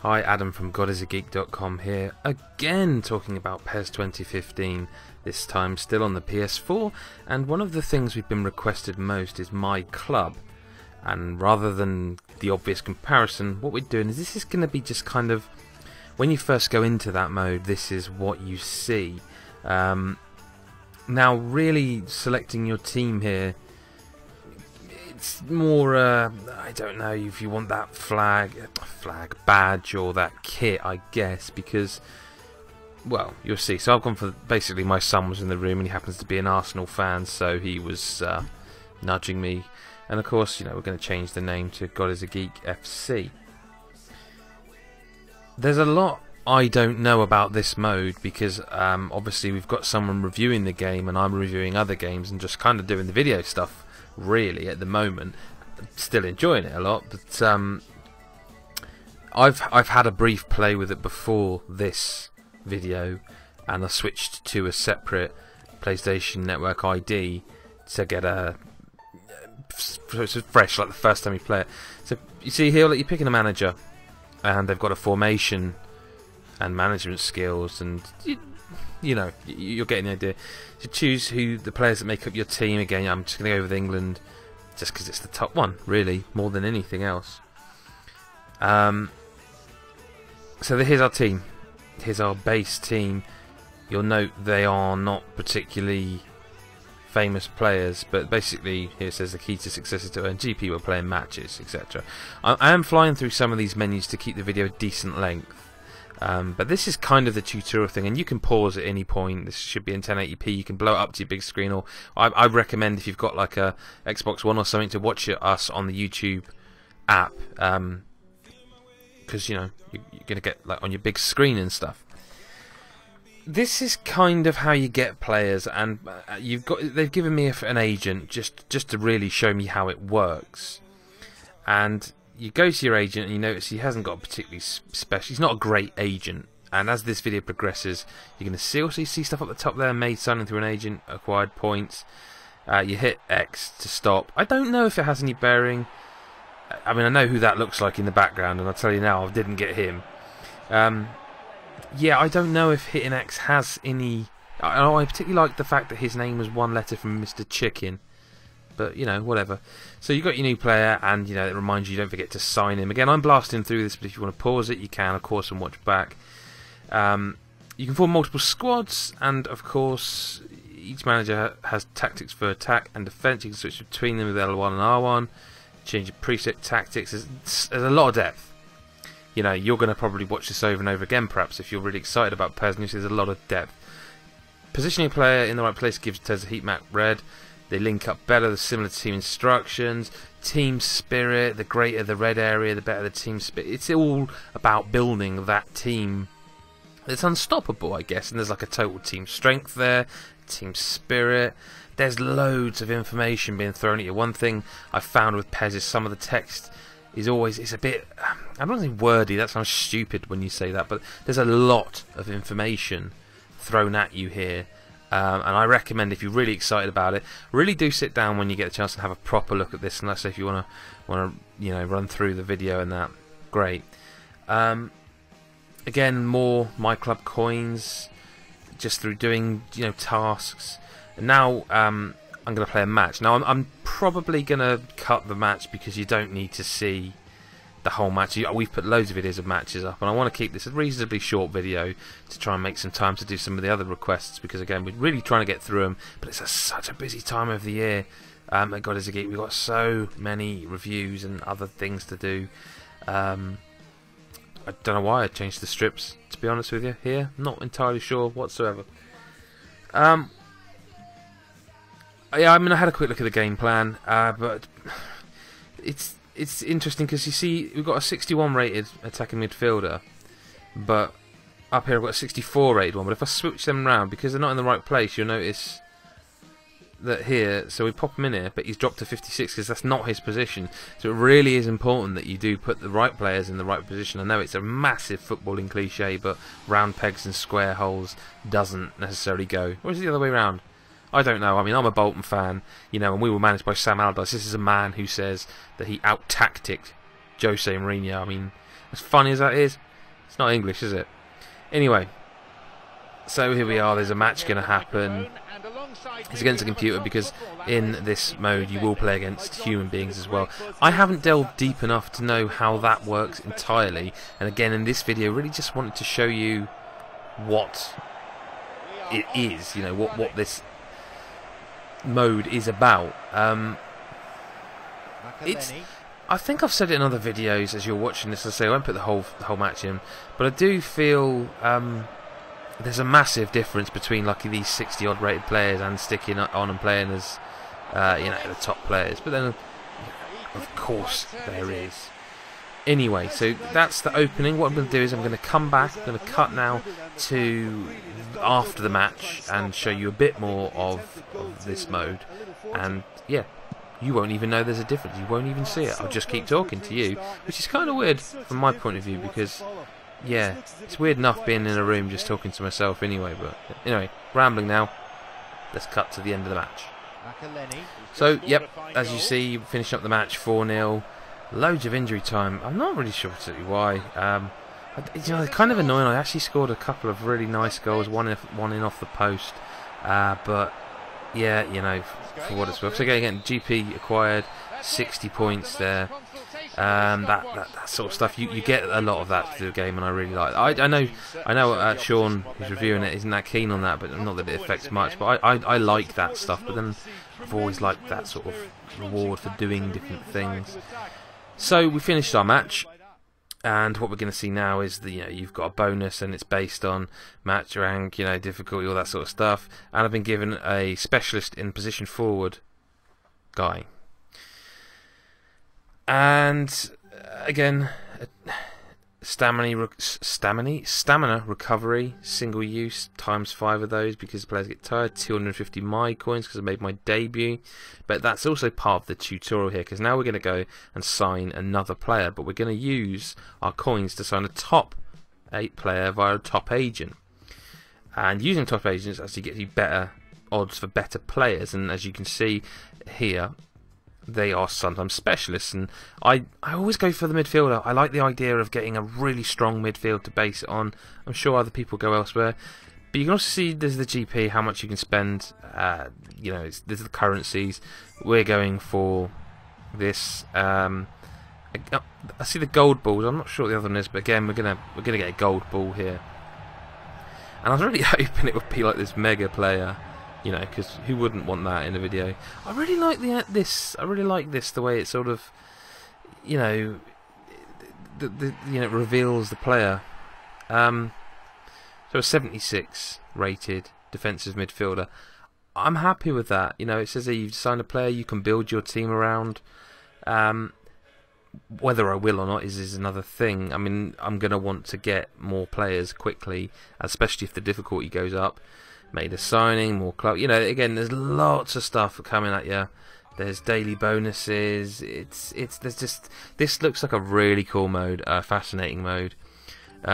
Hi, Adam from godisageek.com here, again talking about PES 2015, this time still on the PS4, and one of the things we've been requested most is MyClub, and rather than the obvious comparison, what we're doing is this is going to be just kind of, when you first go into that mode, this is what you see. Now really selecting your team here, it's more, I don't know if you want that flag badge or that kit, I guess, because, well, you'll see. So I've gone for, basically my son was in the room and he happens to be an Arsenal fan, so he was nudging me. And of course, you know, we're going to change the name to God is a Geek FC. There's a lot I don't know about this mode because obviously we've got someone reviewing the game and I'm reviewing other games and just kind of doing the video stuff. Really, at the moment, still enjoying it a lot, but I've had a brief play with it before this video, and I switched to a separate PlayStation Network ID to get a so it's fresh, like the first time you play it. So you see here, like, you're picking a manager, and they've got a formation and management skills, and you know, you're getting the idea. So choose who the players that make up your team. Again, I'm just going to go with England, just because it's the top one, really, more than anything else. So here's our team. Here's our base team. You'll note they are not particularly famous players, but basically here it says the key to success is to earn GP while playing matches, etc. I am flying through some of these menus to keep the video a decent length. But this is kind of the tutorial thing, and you can pause at any point. This should be in 1080p. You can blow it up to your big screen, or I recommend if you've got like a Xbox One or something to watch us on the YouTube app, because you know you're gonna get like on your big screen and stuff. This is kind of how you get players, and they've given me an agent just to really show me how it works, and you go to your agent and you notice he hasn't got a particularly special. He's not a great agent. And as this video progresses, you're going to see also see stuff up the top there. Made signing through an agent, acquired points. You hit X to stop. I don't know if it has any bearing. I mean, I know who that looks like in the background, and I'll tell you now, I didn't get him. Yeah, I don't know if hitting X has any. I particularly like the fact that his name was one letter from Mr. Chicken. But, you know, whatever. So you've got your new player, and, you know, it reminds you don't forget to sign him. Again, I'm blasting through this, but if you want to pause it, you can, of course, and watch back. You can form multiple squads, and, of course, each manager has tactics for attack and defense. You can switch between them with L1 and R1. Change your preset tactics. There's a lot of depth. You know, you're going to probably watch this over and over again, perhaps, if you're really excited about PES. There's a lot of depth. Positioning a player in the right place gives TES a heat map red. They link up better, the similar team instructions, team spirit. The greater the red area, the better the team spirit. It's all about building that team that's unstoppable, I guess. And there's like a total team strength there, team spirit. There's loads of information being thrown at you. One thing I found with PES is some of the text is always, it's a bit, I don't want to say wordy, that sounds stupid when you say that, but there's a lot of information thrown at you here. And I recommend, if you're really excited about it, really do sit down when you get a chance and have a proper look at this. And let's say if you want to, you know, run through the video and that, great. Again, more MyClub coins, just through doing, you know, tasks. And now I'm going to play a match. Now I'm probably going to cut the match because you don't need to see the whole match. We've put loads of videos of matches up, and I want to keep this a reasonably short video to try and make some time to do some of the other requests, because again, we're really trying to get through them, but it's such a busy time of the year. My God, is a geek, we've got so many reviews and other things to do. I don't know why I changed the strips, to be honest with you, here. Not entirely sure whatsoever. Yeah, I mean, I had a quick look at the game plan, but it's interesting because you see we've got a 61 rated attacking midfielder, but up here I've got a 64 rated one. But if I switch them around, because they're not in the right place, you'll notice that here, so we pop him in here, but he's dropped to 56 because that's not his position. So it really is important that you do put the right players in the right position. I know it's a massive footballing cliche, but round pegs and square holes doesn't necessarily go. Or is it the other way around? I don't know. I mean, I'm a Bolton fan, you know, and we were managed by Sam Allardyce. This is a man who says that he out-tacticked Jose Mourinho. I mean, as funny as that is, It's not English, is it? Anyway, so here we are. There's a match going to happen. It's against a computer because in this mode you will play against human beings as well. I haven't delved deep enough to know how that works entirely, and again in this video really just wanted to show you what it is, you know, what this mode is about. I think I've said it in other videos as you're watching this. I say I won't put the whole match in, but I do feel there's a massive difference between like these 60 odd rated players and sticking on and playing as you know, the top players. But then of course there is. Anyway, so that's the opening. What I'm going to do is I'm going to come back, I'm going to cut now to after the match and show you a bit more of this mode. And yeah, you won't even know there's a difference. You won't even see it. I'll just keep talking to you, which is kind of weird from my point of view because, yeah, it's weird enough being in a room just talking to myself anyway. But anyway, rambling now. Let's cut to the end of the match. So, yep, as you see, finishing up the match 4-0. Loads of injury time. I'm not really sure particularly why. You know, it's kind of annoying. I actually scored a couple of really nice goals, one in off the post. But yeah, you know, for what it's worth. So again, GP acquired 60 points there. That sort of stuff. You get a lot of that through the game, and I really like it. I know Sean, who's reviewing it, isn't that keen on that, but not that it affects much. But I like that stuff. But then I've always liked that sort of reward for doing different things. So we finished our match, and what we're going to see now is that, you know, you've got a bonus, and it's based on match rank, you know, difficulty, all that sort of stuff. And I've been given a specialist in position forward guy. And again, stamina recovery, single use, ×5 of those because players get tired. 250 my coins because I made my debut, but that's also part of the tutorial here because now we're going to go and sign another player, but we're going to use our coins to sign a top 8 player via a top agent. And using top agents actually gets you better odds for better players, and as you can see here, they are sometimes specialists, and I always go for the midfielder. I like the idea of getting a really strong midfield to base it on. I'm sure other people go elsewhere, but you can also see there's the GP, how much you can spend. You know, there's the currencies. We're going for this. I see the gold balls. I'm not sure what the other one is, but again, we're gonna get a gold ball here. And I was really hoping it would be like this mega player. You know, because who wouldn't want that in a video? I really like this. I really like this. The way it sort of, you know, reveals the player. So a 76 rated defensive midfielder. I'm happy with that. You know, it says that you've signed a player you can build your team around. Whether I will or not is another thing. I mean, I'm going to want to get more players quickly, especially if the difficulty goes up. Made a signing, more club. You know, again, there's lots of stuff coming at you. There's daily bonuses. There's just, this looks like a really cool mode, fascinating mode.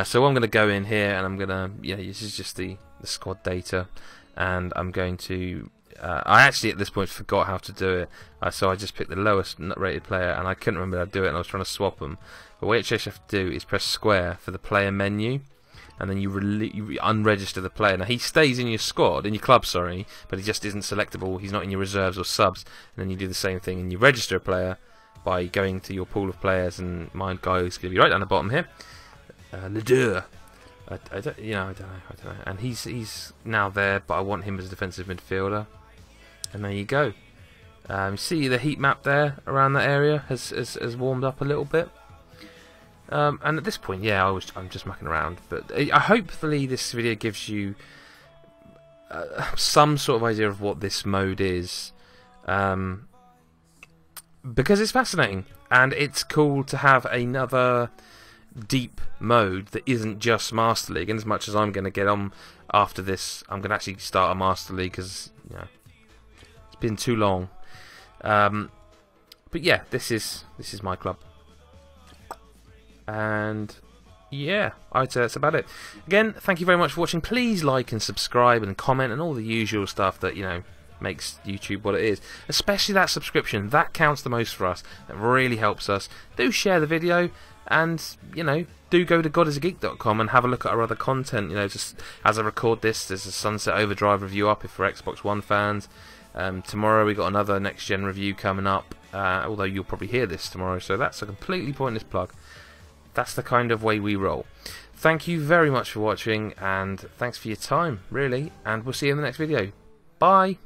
So I'm going to go in here and I'm going to, you know, this is just the squad data, and I'm going to. I actually at this point forgot how to do it, so I just picked the lowest rated player, and I couldn't remember how to do it, and I was trying to swap them. But what you have to do is press square for the player menu. And then you unregister the player. Now he stays in your squad, in your club, sorry, but he just isn't selectable. He's not in your reserves or subs. And then you do the same thing, and you register a player by going to your pool of players. And my guy is going to be right down the bottom here, Ledeur. I don't know. And he's now there, but I want him as a defensive midfielder. And there you go. See the heat map there around that area has warmed up a little bit. And at this point, yeah, I'm just mucking around, but hopefully this video gives you some sort of idea of what this mode is, because it's fascinating and it's cool to have another deep mode that isn't just Master League. And as much as I'm going to get on after this, I'm going to actually start a Master League because, you know, it's been too long. But yeah, this is MyClub. And yeah, I'd say that's about it. Again, thank you very much for watching. Please like and subscribe and comment and all the usual stuff that, you know, makes YouTube what it is. Especially that subscription, that counts the most for us. That really helps us. Do share the video, and you know, do go to godisageek.com and have a look at our other content. You know, just as I record this, there's a Sunset Overdrive review up if for Xbox One fans. Tomorrow we got another next gen review coming up, although you'll probably hear this tomorrow, so that's a completely pointless plug. That's the kind of way we roll. Thank you very much for watching, and thanks for your time, really, and we'll see you in the next video. Bye!